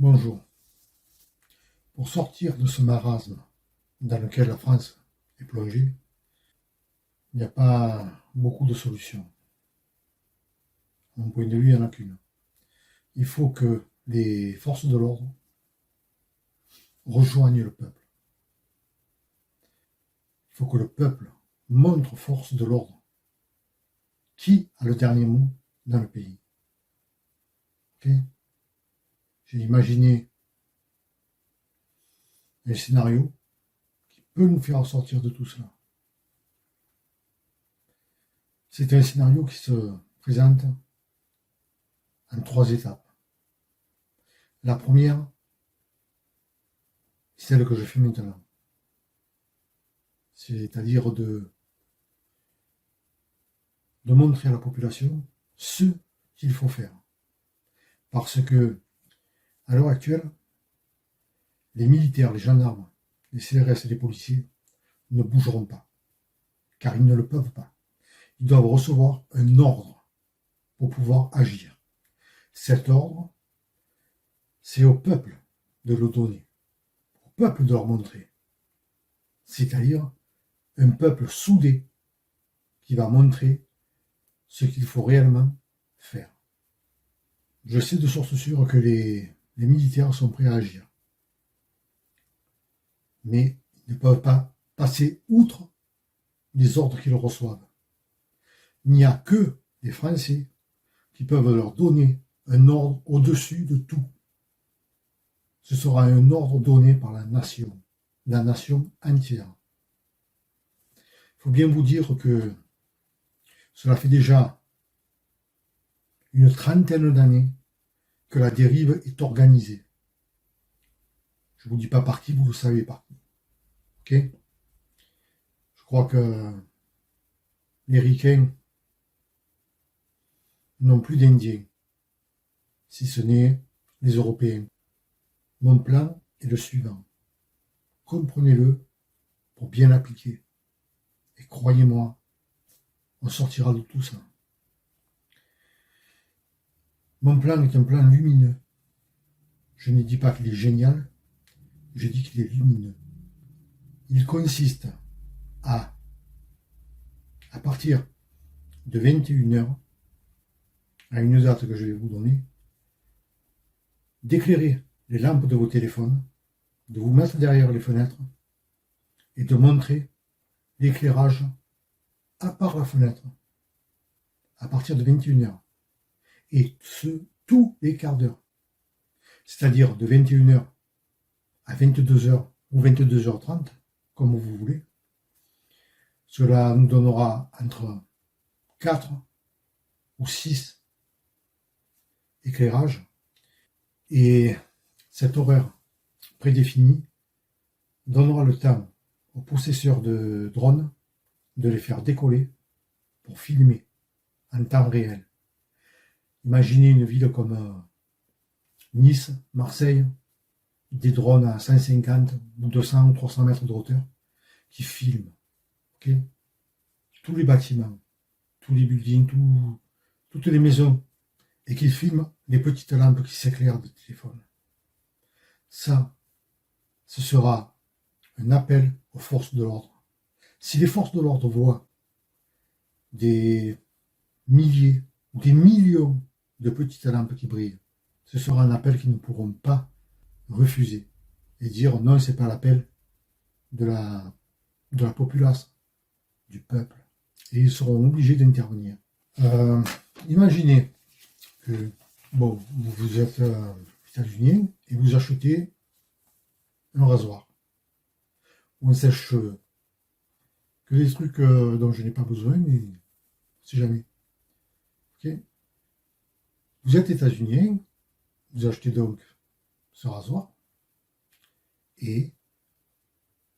Bonjour. Pour sortir de ce marasme dans lequel la France est plongée, il n'y a pas beaucoup de solutions. À mon point de vue, il n'y en a qu'une. Il faut que les forces de l'ordre rejoignent le peuple. Il faut que le peuple montre aux forces de l'ordre qui a le dernier mot dans le pays. Okay. J'ai imaginé un scénario qui peut nous faire sortir de tout cela. C'est un scénario qui se présente en 3 étapes. La première, c'est celle que je fais maintenant. C'est-à-dire de montrer à la population ce qu'il faut faire. Parce que, à l'heure actuelle, les militaires, les gendarmes, les CRS et les policiers ne bougeront pas. Car ils ne le peuvent pas. Ils doivent recevoir un ordre pour pouvoir agir. Cet ordre, c'est au peuple de le donner. Au peuple de leur montrer. C'est-à-dire un peuple soudé qui va montrer ce qu'il faut réellement faire. Je sais de source sûre que les militaires sont prêts à agir. Mais ils ne peuvent pas passer outre les ordres qu'ils reçoivent. Il n'y a que les Français qui peuvent leur donner un ordre au-dessus de tout. Ce sera un ordre donné par la nation entière. Il faut bien vous dire que cela fait déjà une 30aine d'années que la dérive est organisée. Je ne vous dis pas par qui, vous le savez par qui. Ok ? Je crois que les Ricains n'ont plus d'Indiens, si ce n'est les Européens. Mon plan est le suivant. Comprenez-le pour bien l'appliquer. Et croyez-moi, on sortira de tout ça. Mon plan est un plan lumineux. Je ne dis pas qu'il est génial, je dis qu'il est lumineux. Il consiste à partir de 21h, à une date que je vais vous donner, d'éclairer les lampes de vos téléphones, de vous mettre derrière les fenêtres et de montrer l'éclairage à part la fenêtre à partir de 21h. Et ce, tous les quarts d'heure. C'est-à-dire de 21h à 22h ou 22h30, comme vous voulez. Cela nous donnera entre 4 ou 6 éclairages. Et cet horaire prédéfini donnera le temps aux possesseurs de drones de les faire décoller pour filmer en temps réel. Imaginez une ville comme Nice, Marseille, des drones à 150 ou 200 ou 300 mètres de hauteur qui filment tous les bâtiments, tous les buildings, toutes les maisons, et qui filment les petites lampes qui s'éclairent de téléphone. Ça, ce sera un appel aux forces de l'ordre. Si les forces de l'ordre voient des milliers ou des millions de petites lampes qui brillent, ce sera un appel qu'ils ne pourront pas refuser et dire non, c'est pas l'appel de la populace, du peuple. Et ils seront obligés d'intervenir. Imaginez que vous êtes états-unien et vous achetez un rasoir ou un sèche-cheveux. Que des trucs dont je n'ai pas besoin, mais on ne sait jamais. Okay. Vous êtes états-unien, vous achetez donc ce rasoir et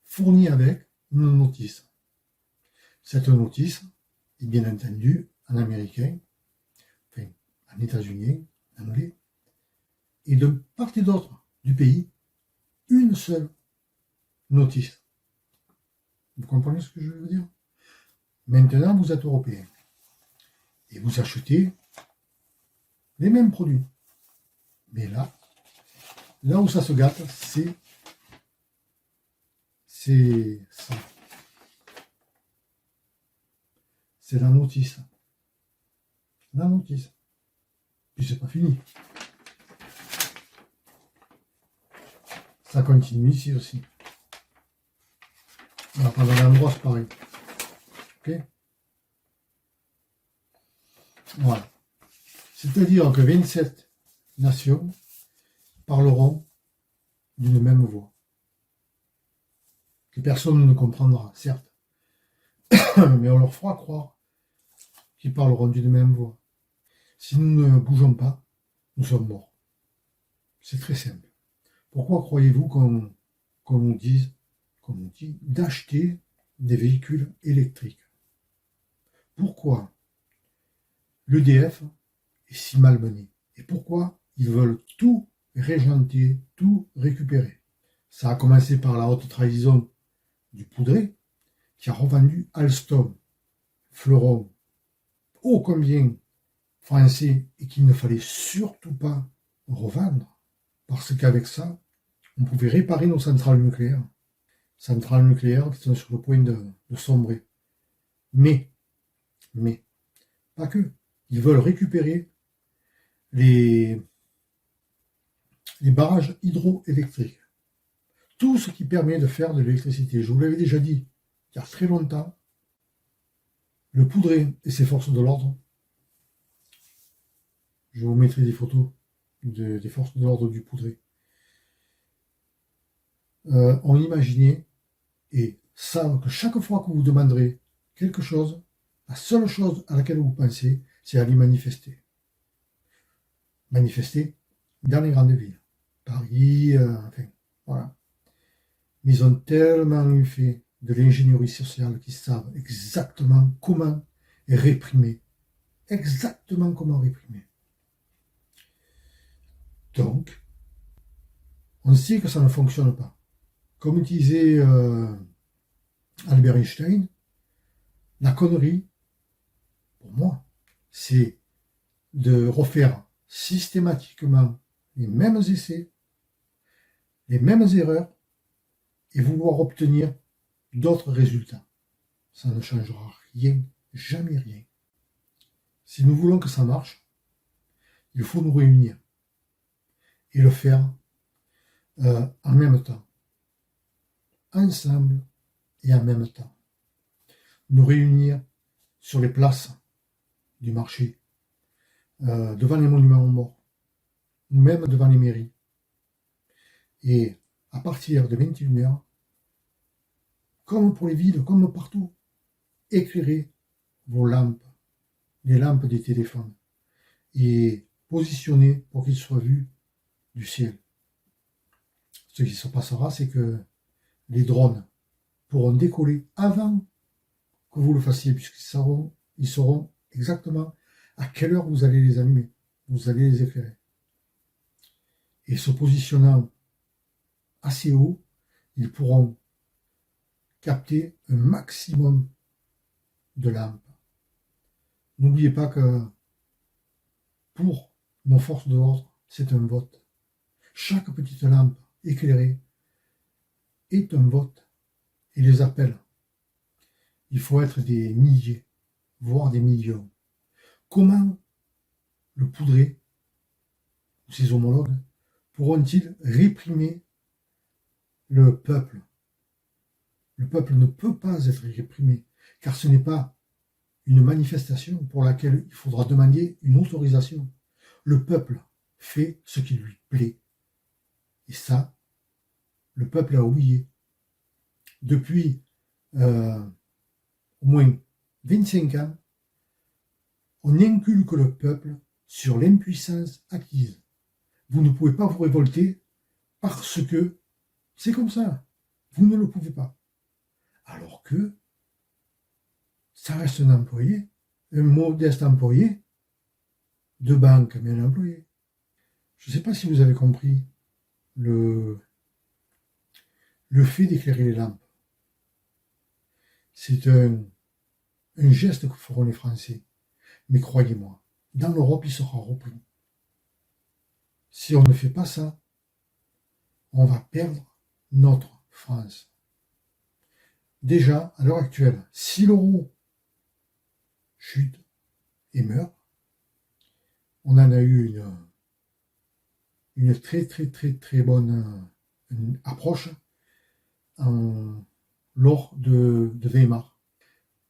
fourni avec une notice. Cette notice est bien entendu en américain, enfin en états-unien, en anglais, et de part et d'autre du pays, une seule notice. Vous comprenez ce que je veux dire? Maintenant, vous êtes européen et vous achetez les mêmes produits. Mais là, Là où ça se gâte, c'est ça. C'est la notice. La notice. Puis c'est pas fini. Ça continue ici aussi. Voilà, pendant l'endroit, c'est pareil. Ok. Voilà. C'est-à-dire que 27 nations parleront d'une même voix. Que personne ne comprendra, certes. Mais on leur fera croire qu'ils parleront d'une même voix. Si nous ne bougeons pas, nous sommes morts. C'est très simple. Pourquoi croyez-vous qu'on nous dit d'acheter des véhicules électriques? Pourquoi l'EDF est si malmené? Et pourquoi ils veulent tout régenter, tout récupérer? Ça a commencé par la haute trahison du Poudré, qui a revendu Alstom, Fleuron, ô combien français, et qu'il ne fallait surtout pas revendre, parce qu'avec ça, on pouvait réparer nos centrales nucléaires. Centrales nucléaires qui sont sur le point de sombrer. Mais, pas que. Ils veulent récupérer les barrages hydroélectriques. Tout ce qui permet de faire de l'électricité. Je vous l'avais déjà dit il y a très longtemps, le Poudré et ses forces de l'ordre, je vous mettrai des photos des forces de l'ordre du Poudré, ont imaginé et savent que chaque fois que vous demanderez quelque chose, la seule chose à laquelle vous pensez, c'est aller manifester. Manifester dans les grandes villes. Paris, enfin, voilà. Mais ils ont tellement eu fait de l'ingénierie sociale qu'ils savent exactement comment réprimer. Exactement comment réprimer. Donc, on sait que ça ne fonctionne pas. Comme disait Albert Einstein, la connerie, pour moi, c'est de refaire systématiquement les mêmes essais, les mêmes erreurs, et vouloir obtenir d'autres résultats. Ça ne changera rien, jamais rien. Si nous voulons que ça marche, il faut nous réunir et le faire en même temps, ensemble et en même temps. Nous réunir sur les places du marché, devant les monuments aux morts, ou même devant les mairies. Et à partir de 21h, comme pour les villes, comme partout, éclairez vos lampes, les lampes des téléphones, et positionnez pour qu'ils soient vus du ciel. Ce qui se passera, c'est que les drones pourront décoller avant que vous le fassiez, puisqu'ils sauront exactement à quelle heure vous allez les allumer, vous allez les éclairer. Et se positionnant assez haut, ils pourront capter un maximum de lampes. N'oubliez pas que pour nos forces de l'ordre, c'est un vote. Chaque petite lampe éclairée est un vote. Et les appels, il faut être des milliers, voire des millions. Comment le Poudré ou ses homologues pourront-ils réprimer le peuple? Le peuple ne peut pas être réprimé, car ce n'est pas une manifestation pour laquelle il faudra demander une autorisation. Le peuple fait ce qui lui plaît. Et ça, le peuple a oublié. Depuis au moins 25 ans, on inculque le peuple sur l'impuissance acquise. Vous ne pouvez pas vous révolter parce que c'est comme ça. Vous ne le pouvez pas. Alors que ça reste un employé, un modeste employé de banque, mais un employé. Je ne sais pas si vous avez compris le fait d'éclairer les lampes. C'est un geste que feront les Français. Mais croyez-moi, dans l'Europe, il sera repris. Si on ne fait pas ça, on va perdre notre France. Déjà, à l'heure actuelle, si l'euro chute et meurt, on en a eu une très bonne approche lors de Weimar.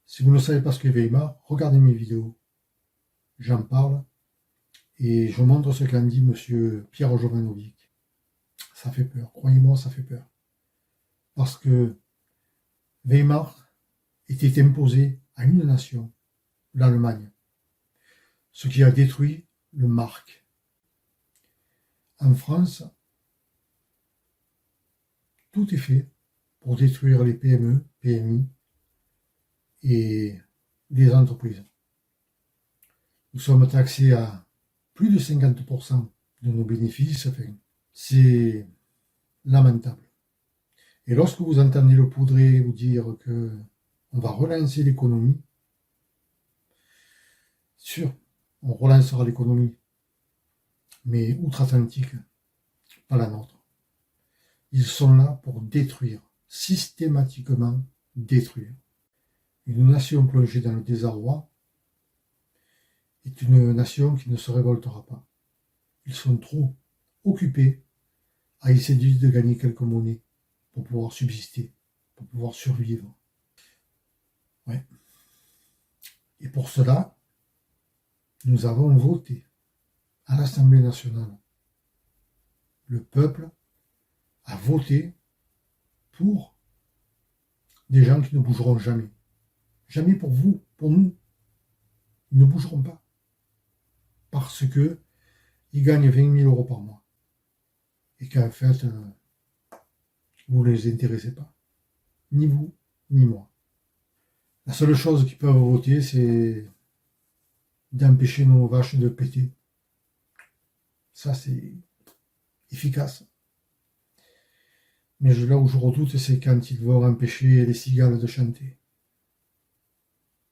Si vous ne savez pas ce qu'est Weimar, regardez mes vidéos. J'en parle et je montre ce qu'en dit monsieur Pierre Jovanovic. Ça fait peur, croyez-moi, ça fait peur. Parce que Weimar était imposé à une nation, l'Allemagne, ce qui a détruit le marque. En France, tout est fait pour détruire les PME, PMI et les entreprises. Nous sommes taxés à plus de 50% de nos bénéfices. Enfin, c'est lamentable. Et lorsque vous entendez le poudré vous dire que on va relancer l'économie, sûr, on relancera l'économie, mais outre-Atlantique, pas la nôtre. Ils sont là pour détruire, systématiquement détruire. Une nation plongée dans le désarroi est une nation qui ne se révoltera pas. Ils sont trop occupés à essayer de gagner quelques monnaies pour pouvoir subsister, pour pouvoir survivre. Ouais. Et pour cela, nous avons voté à l'Assemblée nationale. Le peuple a voté pour des gens qui ne bougeront jamais. Jamais pour vous, pour nous. Ils ne bougeront pas. Parce que ils gagnent 20 000 euros par mois. Et qu'en fait, vous ne les intéressez pas. Ni vous, ni moi. La seule chose qu'ils peuvent voter, c'est d'empêcher nos vaches de péter. Ça, c'est efficace. Mais là où je redoute, c'est quand ils vont empêcher les cigales de chanter.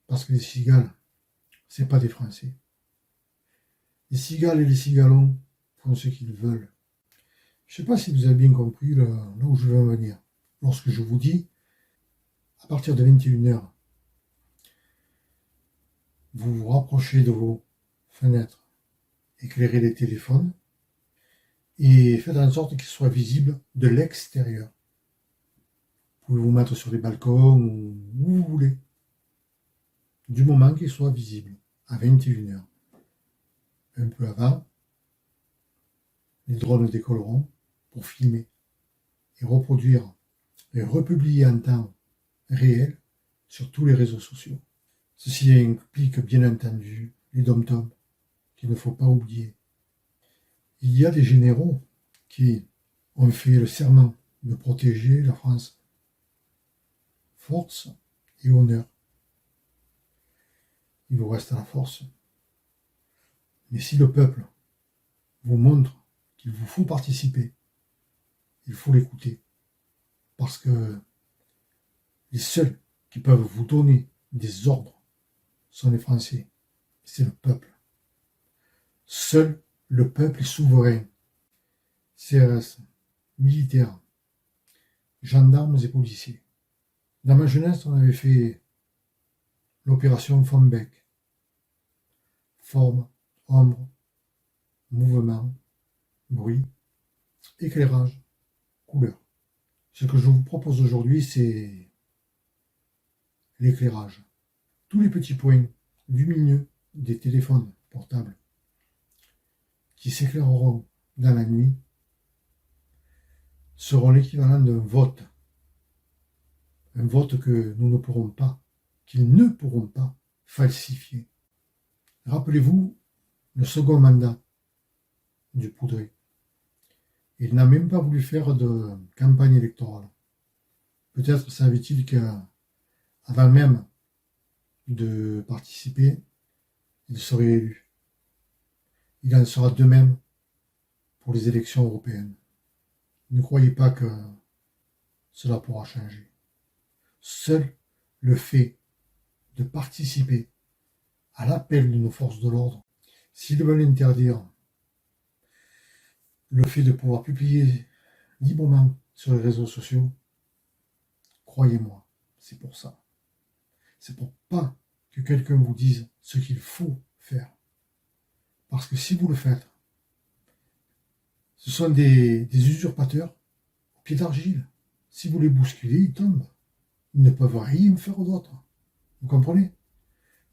Parce que les cigales, c'est pas des Français. Les cigales et les cigalons font ce qu'ils veulent. Je ne sais pas si vous avez bien compris là où je veux en venir. Lorsque je vous dis, à partir de 21h, vous vous rapprochez de vos fenêtres, éclairez les téléphones et faites en sorte qu'ils soient visibles de l'extérieur. Vous pouvez vous mettre sur les balcons ou où vous voulez, du moment qu'ils soient visibles, à 21h. Un peu avant, les drones décolleront pour filmer et reproduire et republier en temps réel sur tous les réseaux sociaux. Ceci implique bien entendu les dom-toms, qu'il ne faut pas oublier. Il y a des généraux qui ont fait le serment de protéger la France. Force et honneur. Il vous reste la force. Mais si le peuple vous montre qu'il vous faut participer, il faut l'écouter. Parce que les seuls qui peuvent vous donner des ordres sont les Français. C'est le peuple. Seul le peuple est souverain. CRS, militaires, gendarmes et policiers. Dans ma jeunesse, on avait fait l'opération Fombec. Forme, ombre, mouvement, bruit, éclairage, couleur. Ce que je vous propose aujourd'hui, c'est l'éclairage. Tous les petits points du milieu des téléphones portables qui s'éclaireront dans la nuit seront l'équivalent d'un vote. Un vote que nous ne pourrons pas, qu'ils ne pourront pas falsifier. Rappelez-vous le second mandat du Poudré. Il n'a même pas voulu faire de campagne électorale. Peut-être savait-il qu'avant même de participer, il serait élu. Il en sera de même pour les élections européennes. Ne croyez pas que cela pourra changer. Seul le fait de participer à l'appel de nos forces de l'ordre, s'ils veulent interdire le fait de pouvoir publier librement sur les réseaux sociaux, croyez-moi, c'est pour ça. C'est pour pas que quelqu'un vous dise ce qu'il faut faire. Parce que si vous le faites, ce sont des usurpateurs au pied d'argile. Si vous les bousculez, ils tombent. Ils ne peuvent rien faire d'autre. Vous comprenez?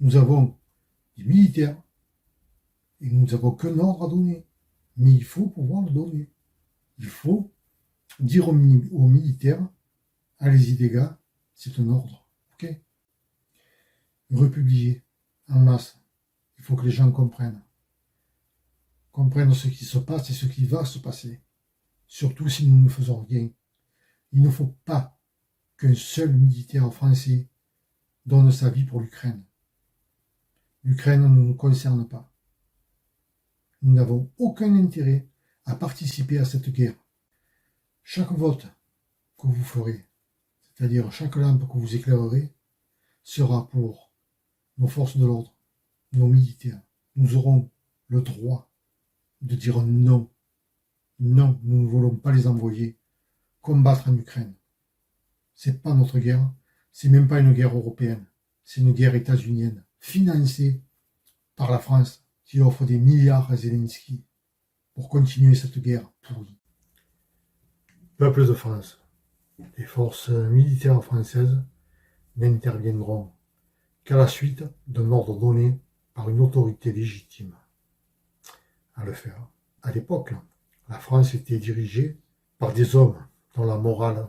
Nous avons des militaires et nous n'avons qu'un ordre à donner. Mais il faut pouvoir le donner. Il faut dire aux militaires, allez-y les gars, c'est un ordre. Ok? Republier en masse. Il faut que les gens comprennent ce qui se passe et ce qui va se passer. Surtout si nous ne faisons rien. Il ne faut pas qu'un seul militaire français donne sa vie pour l'Ukraine. L'Ukraine ne nous concerne pas. Nous n'avons aucun intérêt à participer à cette guerre. Chaque vote que vous ferez, c'est-à-dire chaque lampe que vous éclairerez, sera pour nos forces de l'ordre, nos militaires. Nous aurons le droit de dire non. Non, nous ne voulons pas les envoyer combattre en Ukraine. C'est pas notre guerre, c'est même pas une guerre européenne, c'est une guerre états-unienne, financée par la France, qui offre des milliards à Zelensky pour continuer cette guerre pourrie. Peuple de France, les forces militaires françaises n'interviendront qu'à la suite d'un ordre donné par une autorité légitime à le faire. À l'époque, la France était dirigée par des hommes dont la morale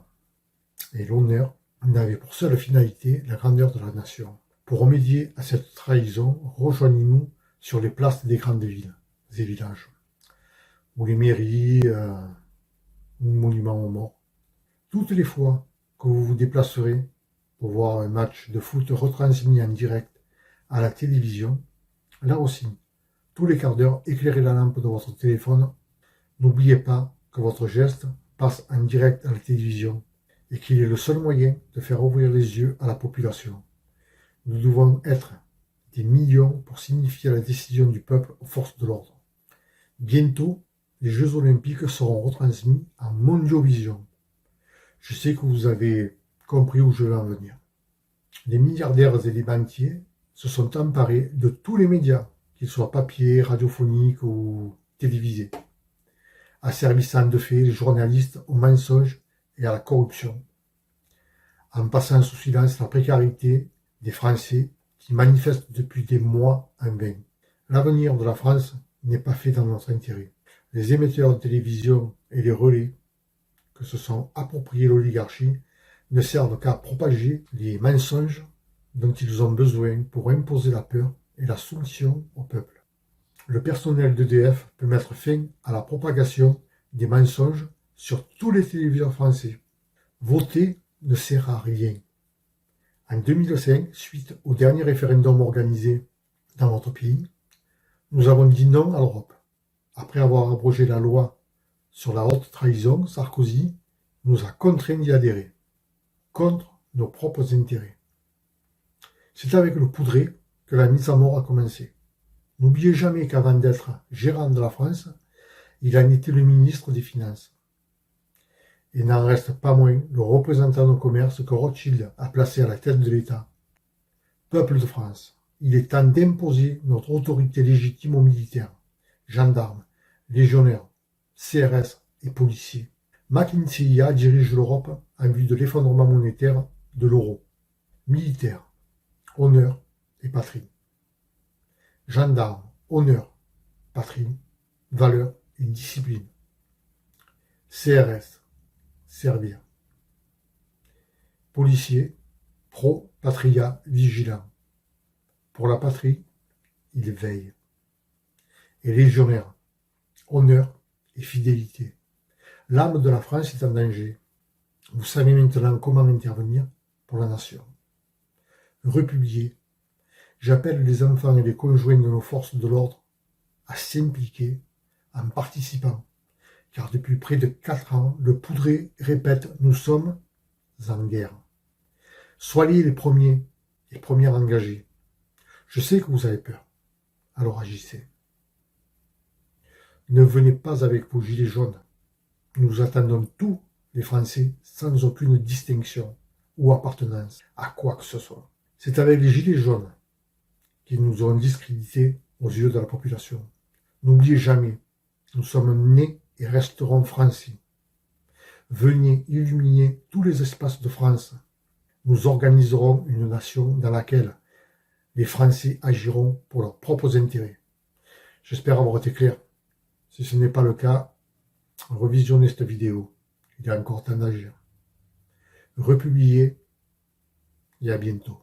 et l'honneur n'avaient pour seule finalité la grandeur de la nation. Pour remédier à cette trahison, rejoignez-nous sur les places des grandes villes et villages, ou les mairies, ou les monuments aux morts. Toutes les fois que vous vous déplacerez pour voir un match de foot retransmis en direct à la télévision, là aussi, tous les quarts d'heure, éclairez la lampe de votre téléphone. N'oubliez pas que votre geste passe en direct à la télévision et qu'il est le seul moyen de faire ouvrir les yeux à la population. Nous devons être des millions pour signifier la décision du peuple aux forces de l'ordre. Bientôt, les Jeux Olympiques seront retransmis en Mondiovision. Je sais que vous avez compris où je veux en venir. Les milliardaires et les banquiers se sont emparés de tous les médias, qu'ils soient papier, radiophoniques ou télévisés, asservissant de fait les journalistes au mensonge et à la corruption, en passant sous silence la précarité des Français qui manifestent depuis des mois en vain. L'avenir de la France n'est pas fait dans notre intérêt. Les émetteurs de télévision et les relais que se sont appropriés l'oligarchie ne servent qu'à propager les mensonges dont ils ont besoin pour imposer la peur et la soumission au peuple. Le personnel d'EDF peut mettre fin à la propagation des mensonges sur tous les téléviseurs français. Voter ne sert à rien. En 2005, suite au dernier référendum organisé dans notre pays, nous avons dit non à l'Europe. Après avoir abrogé la loi sur la haute trahison, Sarkozy nous a contraints d'y adhérer, contre nos propres intérêts. C'est avec le poudré que la mise à mort a commencé. N'oubliez jamais qu'avant d'être gérant de la France, il en était le ministre des Finances. Et n'en reste pas moins le représentant de commerce que Rothschild a placé à la tête de l'État. Peuple de France, il est temps d'imposer notre autorité légitime aux militaires, gendarmes, légionnaires, CRS et policiers. McKinsey IA dirige l'Europe en vue de l'effondrement monétaire de l'euro. Militaires, honneur et patrie. Gendarmes, honneur, patrie, valeur et discipline. CRS, servir. Policiers, pro, patria, vigilant. Pour la patrie, il veille. Et légionnaire, honneur et fidélité. L'âme de la France est en danger. Vous savez maintenant comment intervenir pour la nation. Republier. J'appelle les enfants et les conjoints de nos forces de l'ordre à s'impliquer en participant. Car depuis près de 4 ans, le poudré répète, nous sommes en guerre. Soyez les premiers et premières engagés. Je sais que vous avez peur, alors agissez. Ne venez pas avec vos gilets jaunes Nous attendons tous les Français sans aucune distinction ou appartenance à quoi que ce soit. C'est avec les gilets jaunes qu'ils nous ont discrédités aux yeux de la population. N'oubliez jamais, nous sommes nés et resterons français. Venez illuminer tous les espaces de France. Nous organiserons une nation dans laquelle les Français agiront pour leurs propres intérêts. J'espère avoir été clair. Si ce n'est pas le cas, revisionnez cette vidéo. Il y a encore temps d'agir. Republiez et à bientôt.